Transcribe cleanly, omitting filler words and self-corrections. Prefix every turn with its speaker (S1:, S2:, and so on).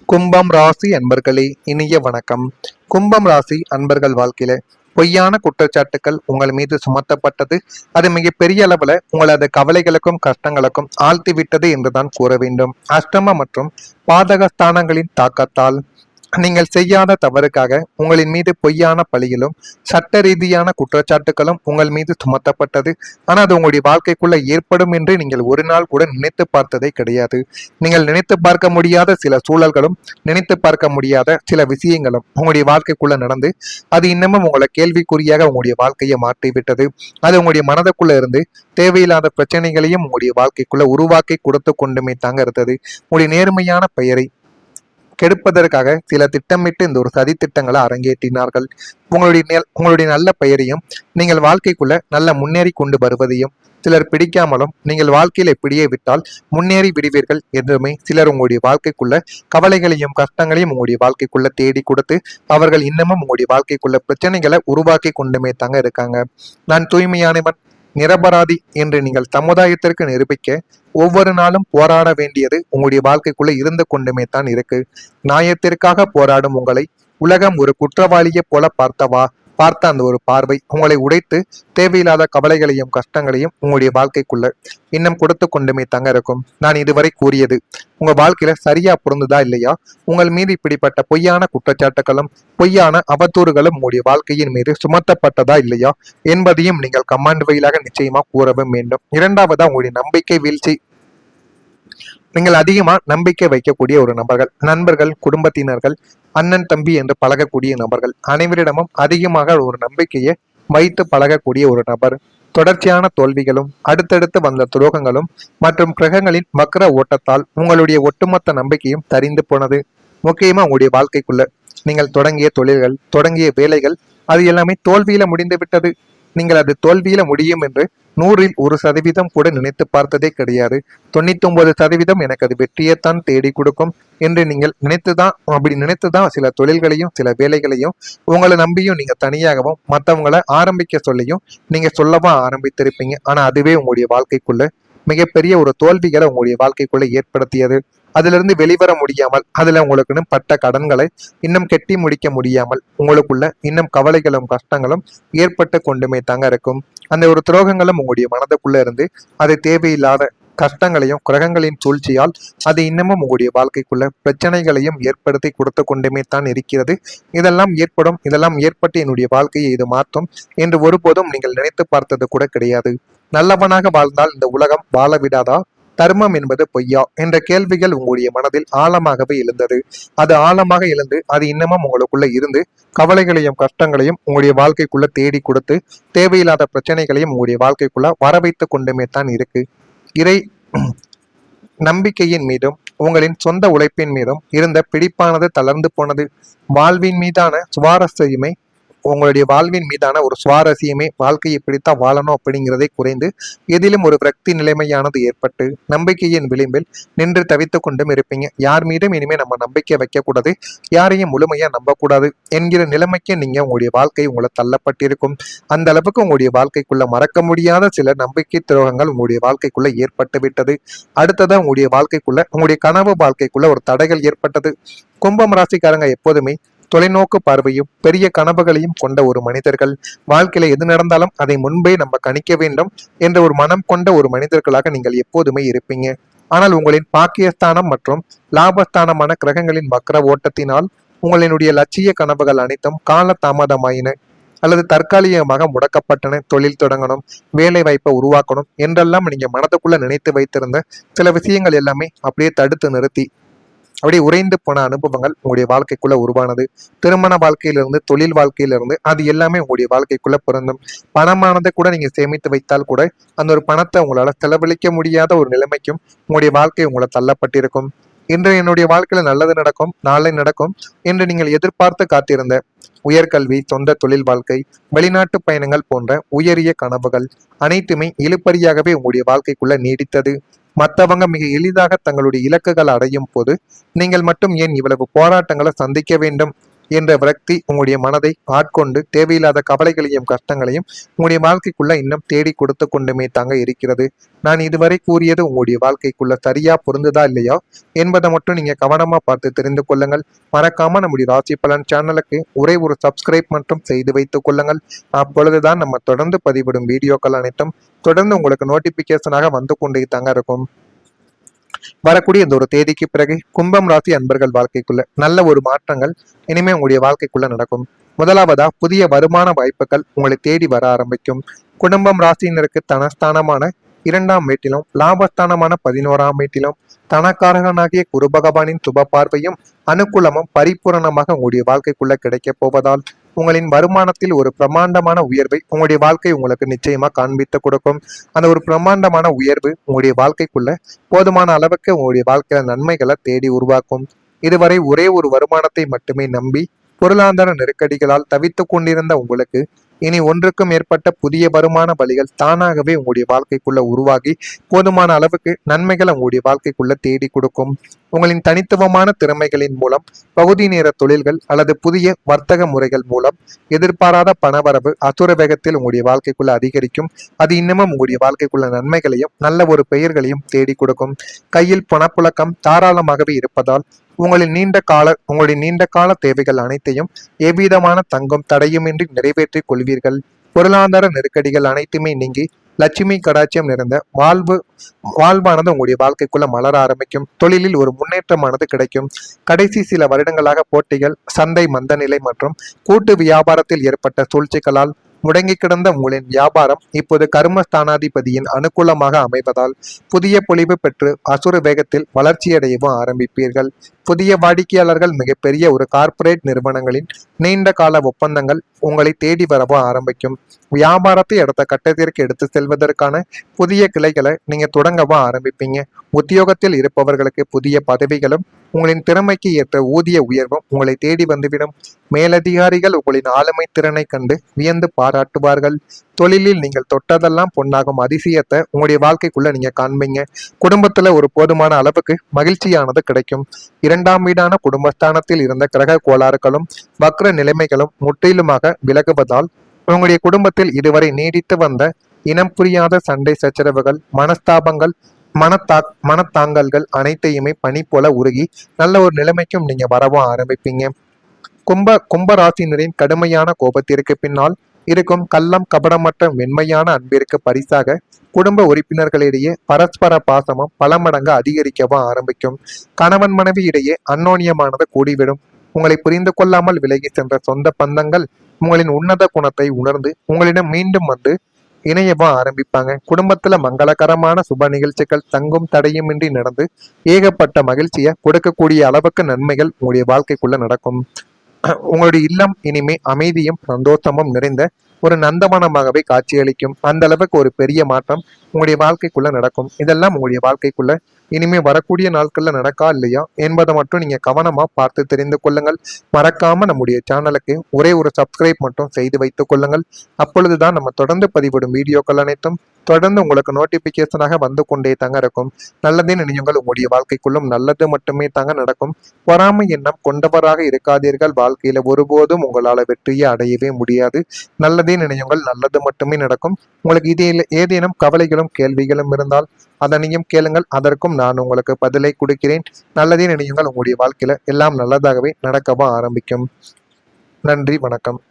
S1: கும்பம் ராசி அன்பர்களே, இனிய வணக்கம். கும்பம் ராசி அன்பர்கள் வாழ்க்கையில பொய்யான குற்றச்சாட்டுக்கள் உங்கள் மீது சுமத்தப்பட்டது. அது மிகப்பெரிய அளவுல உங்களது கவலைகளுக்கும் கஷ்டங்களுக்கும் ஆழ்த்தி விட்டது என்றுதான் கூற வேண்டும். அஷ்டம மற்றும் பாதக ஸ்தானங்களின் தாக்கத்தால் நீங்கள் செய்யாத தவறுக்காக உங்களின் மீது பொய்யான பழிகளும் சட்ட ரீதியான குற்றச்சாட்டுகளும் உங்கள் மீது சுமத்தப்பட்டது. ஆனால் அது உங்களுடைய வாழ்க்கைக்குள்ள ஏற்படும் என்று நீங்கள் ஒரு நாள் கூட நினைத்து பார்த்ததே கிடையாது. நீங்கள் நினைத்து பார்க்க முடியாத சில சூழல்களும் நினைத்து பார்க்க முடியாத சில விஷயங்களும் உங்களுடைய வாழ்க்கைக்குள்ள நடந்து அது இன்னமும் உங்களை கேள்விக்குறியாக உங்களுடைய வாழ்க்கையை மாற்றிவிட்டது. அது உங்களுடைய மனதுக்குள்ள இருந்து தேவையில்லாத பிரச்சனைகளையும் உங்களுடைய வாழ்க்கைக்குள்ள உருவாக்கி கொடுத்து கொண்டுமே தாங்க இருந்தது. உங்களுடைய நேர்மையான பெயரை கெடுப்பதற்காக சில திட்டமிட்டு இந்த ஒரு சதி திட்டங்களை அரங்கேற்றினார்கள். உங்களுடைய நல்ல பெயரையும் நீங்கள் வாழ்க்கைக்குள்ள நல்ல முன்னேறி கொண்டு வருவதையும் சிலர் பிடிக்காமலும் நீங்கள் வாழ்க்கையில இப்படியே விட்டால் முன்னேறி விடுவீர்கள் என்றுமே சிலர் உங்களுடைய வாழ்க்கைக்குள்ள கவலைகளையும் கஷ்டங்களையும் உங்களுடைய வாழ்க்கைக்குள்ள தேடி கொடுத்து அவர்கள் இன்னமும் உங்களுடைய வாழ்க்கைக்குள்ள பிரச்சனைகளை உருவாக்கி கொண்டுமே தாங்க இருக்காங்க. நான் தூய்மையானவன், நிரபராதி என்று நீங்கள் சமுதாயத்திற்கு நிரூபிக்க ஒவ்வொரு நாளும் போராட வேண்டியது உங்களுடைய வாழ்க்கைக்குள்ள இருந்து கொண்டுமே தான் இருக்கு. நியாயத்திற்காக போராடும் உங்களை உலகம் ஒரு குற்றவாளியை போல பார்த்த அந்த ஒரு பார்வை உங்களை உடைத்து தேவையில்லாத கவலைகளையும் கஷ்டங்களையும் உங்களுடைய வாழ்க்கைக்குள்ள இன்னும் கொடுத்து கொண்டுமே தாங்க இருக்கும். நான் இதுவரை கூறியது உங்க வாழ்க்கையில சரியா பொருந்துதா இல்லையா? உங்கள் மீது இப்படிப்பட்ட பொய்யான குற்றச்சாட்டுகளும் பொய்யான அவதூறுகளும் உங்களுடைய வாழ்க்கையின் மீது சுமத்தப்பட்டதா இல்லையா என்பதையும் நீங்கள் கமாண்ட் வழியாக நிச்சயமா கூறவும் வேண்டும். இரண்டாவதா உங்களுடைய நம்பிக்கை வீழ்ச்சி. நீங்கள் அதிகமா நம்பிக்கை வைக்கக்கூடிய ஒரு நண்பர்கள், குடும்பத்தினர்கள், அண்ணன் தம்பி என்று பழகக்கூடிய நபர்கள் அனைவரிடமும் அதிகமாக ஒரு நம்பிக்கையை வைத்து பழகக்கூடிய ஒரு நபர். தொடர்ச்சியான தோல்விகளும் அடுத்தடுத்து வந்த துரோகங்களும் மற்றும் கிரகங்களின் வக்ர ஓட்டத்தால் உங்களுடைய ஒட்டுமொத்த நம்பிக்கையும் தரிந்து போனது. முக்கியமா உங்களுடைய வாழ்க்கைக்குள்ள நீங்கள் தொடங்கிய தொழில்கள், தொடங்கிய வேலைகள் அது எல்லாமே தோல்வியில முடிந்து விட்டது. நீங்கள் அது தோல்வியில முடியும் என்று 100% கூட நினைத்து பார்த்ததே கிடையாது. 99% எனக்கு அது வெற்றியைத்தான் தேடி கொடுக்கும் என்று நீங்கள் நினைத்துதான் சில தொழில்களையும் சில வேலைகளையும் உங்களை நம்பியும் நீங்க தனியாகவும் மற்றவங்களை ஆரம்பிக்க சொல்லியும் நீங்க சொல்லவா ஆரம்பித்திருப்பீங்க. ஆனா அதுவே உங்களுடைய வாழ்க்கைக்குள்ள மிகப்பெரிய ஒரு தோல்விகளை உங்களுடைய வாழ்க்கைக்குள்ள ஏற்படுத்தியது. அதிலிருந்து வெளிவர முடியாமல் அதுல உங்களுக்குன்னு பட்ட கடன்களை இன்னும் கெட்டி முடிக்க முடியாமல் உங்களுக்குள்ள இன்னும் கவலைகளும் கஷ்டங்களும் ஏற்பட்டு கொண்டுமே தாங்க இருக்கும். அந்த ஒரு துரோகங்களும் உங்களுடைய மனதுக்குள்ள இருந்து அது தேவையில்லாத கஷ்டங்களையும் கிரகங்களின் சூழ்ச்சியால் அது இன்னமும் உங்களுடைய வாழ்க்கைக்குள்ள பிரச்சனைகளையும் ஏற்படுத்தி கொடுத்து கொண்டுமே தான் இருக்கிறது. இதெல்லாம் ஏற்பட்டு என்னுடைய வாழ்க்கையை இது மாற்றும் என்று ஒருபோதும் நீங்கள் நினைத்து பார்த்தது கூட கிடையாது. நல்லவனாக வாழ்ந்தால் இந்த உலகம் வாழ விடாதா? தர்மம் என்பது பொய்யா என்ற கேள்விகள் உங்களுடைய மனதில் ஆழமாகவே எழுந்தது. அது ஆழமாக எழுந்து அது இன்னமும் உங்களுக்குள்ள இருந்து கவலைகளையும் கஷ்டங்களையும் உங்களுடைய வாழ்க்கைக்குள்ள தேடி கொடுத்து தேவையில்லாத பிரச்சனைகளையும் உங்களுடைய வாழ்க்கைக்குள்ள வர வைத்து கொண்டுமே தான் இருக்கு. இறை நம்பிக்கையின் மீதும் உங்களின் சொந்த உழைப்பின் மீதும் இருந்த பிடிப்பானது தளர்ந்து போனது. உங்களுடைய வாழ்வின் மீதான ஒரு சுவாரஸ்யமே வாழ்க்கையை பிடித்தா வாழணும் அப்படிங்கிறதே குறைந்து எதிலும் ஒரு விரக்தி நிலைமையானது ஏற்பட்டு நம்பிக்கையின் விளிம்பில் நின்று தவித்து கொண்டும் இருப்பீங்க. யார் மீதும் இனிமே நம்ம நம்பிக்கை வைக்கக்கூடாது, யாரையும் முழுமையா நம்பக்கூடாது என்கிற நிலைமைக்கு நீங்க உங்களுடைய வாழ்க்கை உங்களை தள்ளப்பட்டிருக்கும். அந்த அளவுக்கு உங்களுடைய வாழ்க்கைக்குள்ள மறக்க முடியாத சில நம்பிக்கை துரோகங்கள் உங்களுடைய வாழ்க்கைக்குள்ள ஏற்பட்டு விட்டது. அடுத்ததான் உங்களுடைய கனவு வாழ்க்கைக்குள்ள ஒரு தடைகள் ஏற்பட்டது. கும்பம் ராசிக்காரங்க எப்போதுமே தொலைநோக்கு பார்வையும் பெரிய கனவுகளையும் கொண்ட ஒரு மனிதர்கள். வாழ்க்கையில எது நடந்தாலும் அதை முன்பே நம்ம கணிக்க வேண்டும் என்ற ஒரு மனம் கொண்ட ஒரு மனிதர்களாக நீங்கள் எப்போதுமே இருப்பீங்க. ஆனால் உங்களின் பாக்கியஸ்தானம் மற்றும் லாபஸ்தானமான கிரகங்களின் வக்ர ஓட்டத்தினால் உங்களினுடைய லட்சிய கனவுகள் அனைத்தும் கால தாமதமாயின அல்லது தற்காலிகமாக முடக்கப்பட்டன. தொழில் தொடங்கணும், வேலை வாய்ப்பை உருவாக்கணும் என்றெல்லாம் நீங்க மனதுக்குள்ள நினைத்து வைத்திருந்த சில விஷயங்கள் எல்லாமே அப்படியே தடுத்து நிறுத்தி அப்படியே உறைந்து போன அனுபவங்கள் உங்களுடைய வாழ்க்கைக்குள்ள உருவானது. திருமண வாழ்க்கையிலிருந்து தொழில் வாழ்க்கையிலிருந்து அது எல்லாமே உங்களுடைய வாழ்க்கைக்குள்ள பிறந்தும் பணமானதை கூட நீங்க சேமித்து வைத்தால் கூட அந்த ஒரு பணத்தை உங்களால செலவழிக்க முடியாத ஒரு நிலைமைக்கும் உங்களுடைய வாழ்க்கை உங்களை தள்ளப்பட்டிருக்கும். இன்று என்னுடைய வாழ்க்கையில நல்லது நடக்கும், நாளை நடக்கும் என்று நீங்கள் எதிர்பார்த்து காத்திருந்த உயர்கல்வி, சொந்த தொழில் வாழ்க்கை, வெளிநாட்டு பயணங்கள் போன்ற உயரிய கனவுகள் அனைத்துமே இழுபறியாகவே உங்களுடைய வாழ்க்கைக்குள்ள நீடித்தது. மற்றவங்க மிக எளிதாக தங்களுடைய இலக்குகள் அடையும் போது நீங்கள் மட்டும் ஏன் இவ்வளவு போராட்டங்களை சந்திக்க வேண்டும்? என்ற விரக்தி உங்களுடைய மனதை ஆட்கொண்டு தேவையில்லாத கவலைகளையும் கஷ்டங்களையும் உங்களுடைய வாழ்க்கைக்குள்ள இன்னும் தேடி கொடுத்து கொண்டுமே தாங்க இருக்கிறது. நான் இதுவரை கூறியது உங்களுடைய வாழ்க்கைக்குள்ள சரியா பொருந்துதா இல்லையா என்பதை மட்டும் நீங்க கவனமா பார்த்து தெரிந்து கொள்ளுங்கள். மறக்காம நம்முடைய ராசி பலன் சேனலுக்கு ஒரே ஒரு சப்ஸ்கிரைப் மட்டும் செய்து வைத்துக் கொள்ளுங்கள். அப்பொழுதுதான் நம்ம தொடர்ந்து பதிவிடும் வீடியோக்கள் அனைத்தும் தொடர்ந்து உங்களுக்கு நோட்டிபிகேஷனாக வந்து கொண்டே தாங்க இருக்கும். வரக்கூடிய இந்த ஒரு தேதிக்கு பிறகு கும்பம் ராசி அன்பர்கள் வாழ்க்கைக்குள்ள நல்ல ஒரு மாற்றங்கள் இனிமே உங்களுடைய வாழ்க்கைக்குள்ள நடக்கும். முதலாவதா புதிய வருமான வாய்ப்புகள் உங்களை தேடி வர ஆரம்பிக்கும். குடும்பம் ராசியினருக்கு தனஸ்தானமான 2ஆம் வீட்டிலும் லாபஸ்தானமான 11ஆம் வீட்டிலும் தனக்காரகனாகிய குரு பகவானின் சுப பார்வையும் அனுகூலமும் பரிபூரணமாக உங்களுடைய வாழ்க்கைக்குள்ள கிடைக்க போவதால் உங்களின் வருமானத்தில் ஒரு பிரமாண்டமான உயர்வை உங்களுடைய வாழ்க்கை உங்களுக்கு நிச்சயமா காண்பித்து கொடுக்கும். அந்த ஒரு பிரமாண்டமான உயர்வு உங்களுடைய வாழ்க்கைக்குள்ள போதுமான அளவுக்கு உங்களுடைய வாழ்க்கையில நன்மைகளை தேடி உருவாக்கும். இதுவரை ஒரே ஒரு வருமானத்தை மட்டுமே நம்பி பொருளாதார நெருக்கடிகளால் தவித்துக் கொண்டிருந்த உங்களுக்கு இனி ஒன்றுக்கும் மேற்பட்ட புதிய வருமான வழிகள் தானாகவே உங்களுடைய வாழ்க்கைக்குள்ள உருவாகி போதுமான அளவுக்கு நன்மைகளை உங்களுடைய வாழ்க்கைக்குள்ள தேடி கொடுக்கும். உங்களின் தனித்துவமான திறமைகளின் மூலம் பகுதி நேர தொழில்கள் அல்லது புதிய வர்த்தக முறைகள் மூலம் எதிர்பாராத பணவரவு அசுர வேகத்தில் உங்களுடைய வாழ்க்கைக்குள்ள அதிகரிக்கும். அது இன்னமும் உங்களுடைய வாழ்க்கைக்குள்ள நன்மைகளையும் நல்ல ஒரு பெயர்களையும் தேடி கொடுக்கும். கையில் பணப்புழக்கம் தாராளமாகவே இருப்பதால் உங்களுடைய நீண்ட கால தேவைகள் அனைத்தையும் எவ்விதமான தங்கும் தடையுமின்றி நிறைவேற்றிக் கொள்வீர்கள். பொருளாதார நெருக்கடிகள் அனைத்துமே நீங்கி லட்சுமி கடாட்சியம் நிறைந்த வாழ்வானது உங்களுடைய வாழ்க்கைக்குள்ள மலர ஆரம்பிக்கும். தொழிலில் ஒரு முன்னேற்றமானது கிடைக்கும். கடைசி சில வருடங்களாக போட்டிகள், சந்தை மந்தநிலை மற்றும் கூட்டு வியாபாரத்தில் ஏற்பட்ட சூழ்ச்சிகளால் முடங்கி கிடந்த உங்களின் வியாபாரம் இப்போது கர்மஸ்தானாதிபதியின் அனுகூலமாக அமைவதால் புதிய பொலிவு பெற்று அசுர வேகத்தில் வளர்ச்சியடையவும் ஆரம்பிப்பீர்கள். புதிய வாடிக்கையாளர்கள் மிகப்பெரிய ஒரு கார்ப்பரேட் நிறுவனங்களின் நீண்ட கால ஒப்பந்தங்கள் உங்களை தேடி வரவும் ஆரம்பிக்கும். வியாபாரத்தை அடுத்த கட்டத்திற்கு எடுத்து செல்வதற்கான புதிய கிளைகளை நீங்க தொடங்கவும் ஆரம்பிப்பீங்க. உத்தியோகத்தில் இருப்பவர்களுக்கு புதிய பதவிகளும் உங்களின் திறமைக்கு ஏற்ற ஊதிய உயர்வும் உங்களை தேடி வந்துவிடும். மேலதிகாரிகள் உங்களின் ஆளுமை திறனை கண்டு வியந்து பாராட்டுவார்கள். தொழிலில் நீங்கள் தொட்டதெல்லாம் பொன்னாகும் அதிசயத்தை உங்களுடைய வாழ்க்கைக்குள்ள நீங்க காண்பீங்க. குடும்பத்துல ஒரு போதுமான அளவுக்கு மகிழ்ச்சியானது கிடைக்கும். 2ஆம் வீடான குடும்பஸ்தானத்தில் இருந்த கிரக கோளாறுகளும் வக்ர நிலைமைகளும் முற்றிலுமாக விலகுவதால் உங்களுடைய குடும்பத்தில் இதுவரை நீடித்து வந்த இனம் புரியாத சண்டை சச்சரவுகள், மனஸ்தாபங்கள், மனத்தாங்கல்கள் அனைத்தையுமே பனி போல உருகி நல்ல ஒரு நிலைமைக்கும் நீங்க வரவும் ஆரம்பிப்பீங்க. கும்பராசினரின் கடுமையான கோபத்திற்கு பின்னால் இருக்கும் கள்ளம் கபடமற்ற மென்மையான அன்பிற்கு பரிசாக குடும்ப உறுப்பினர்களிடையே பரஸ்பர பாசமும் பல மடங்கு அதிகரிக்கவும் ஆரம்பிக்கும். கணவன் மனைவி இடையே அந்யோன்யமானது கூடிவிடும். உங்களை புரிந்து கொள்ளாமல் விலகி சென்ற சொந்த பந்தங்கள் உங்களின் உன்னத குணத்தை உணர்ந்து உங்களிடம் மீண்டும் வந்து இணையவும் ஆரம்பிப்பாங்க. குடும்பத்துல மங்களகரமான சுப நிகழ்ச்சிகள் தங்கும் தடையுமின்றி நடந்து ஏகப்பட்ட மகிழ்ச்சியை கொடுக்கக்கூடிய அளவுக்கு நன்மைகள் உங்களுடைய வாழ்க்கைக்குள்ள நடக்கும். உங்களுடைய இல்லம் இனிமே அமைதியும் சந்தோஷமும் நிறைந்த ஒரு நந்தவனமாகவே காட்சியளிக்கும். அந்த அளவுக்கு ஒரு பெரிய மாற்றம் உங்களுடைய வாழ்க்கைக்குள்ள நடக்கும். இதெல்லாம் உங்களுடைய வாழ்க்கைக்குள்ள இனிமே வரக்கூடிய நாட்கள்ல நடக்கா இல்லையா என்பதை மட்டும் நீங்க கவனமா பார்த்து தெரிந்து கொள்ளுங்கள். மறக்காம நம்முடைய சேனலுக்கு ஒரே ஒரு சப்ஸ்கிரைப் மட்டும் செய்து வைத்துக் கொள்ளுங்கள். அப்பொழுதுதான் நம்ம தொடர்ந்து பதிவிடும் வீடியோக்கள் அனைத்தும் தொடர்ந்து உங்களுக்கு நோட்டிபிகேஷனாக வந்து கொண்டே தாங்க இருக்கும். நல்லதே நினையுங்கள், உங்களுடைய வாழ்க்கைக்குள்ளும் நல்லது மட்டுமே தாங்க நடக்கும். பொறாமை எண்ணம் கொண்டவராக இருக்காதீர்கள். வாழ்க்கையில ஒருபோதும் உங்களால வெற்றியை அடையவே முடியாது. நல்லதே நினையுங்கள், நல்லது மட்டுமே நடக்கும். உங்களுக்கு இதில் ஏதேனும் கவலைகளும் கேள்விகளும் இருந்தால் அதனையும் கேளுங்கள். அதற்கும் நான் உங்களுக்கு பதிலை கொடுக்கிறேன். நல்லதே நினையுங்கள், உங்களுடைய வாழ்க்கையில எல்லாம் நல்லதாகவே நடக்கவும் ஆரம்பிக்கும். நன்றி, வணக்கம்.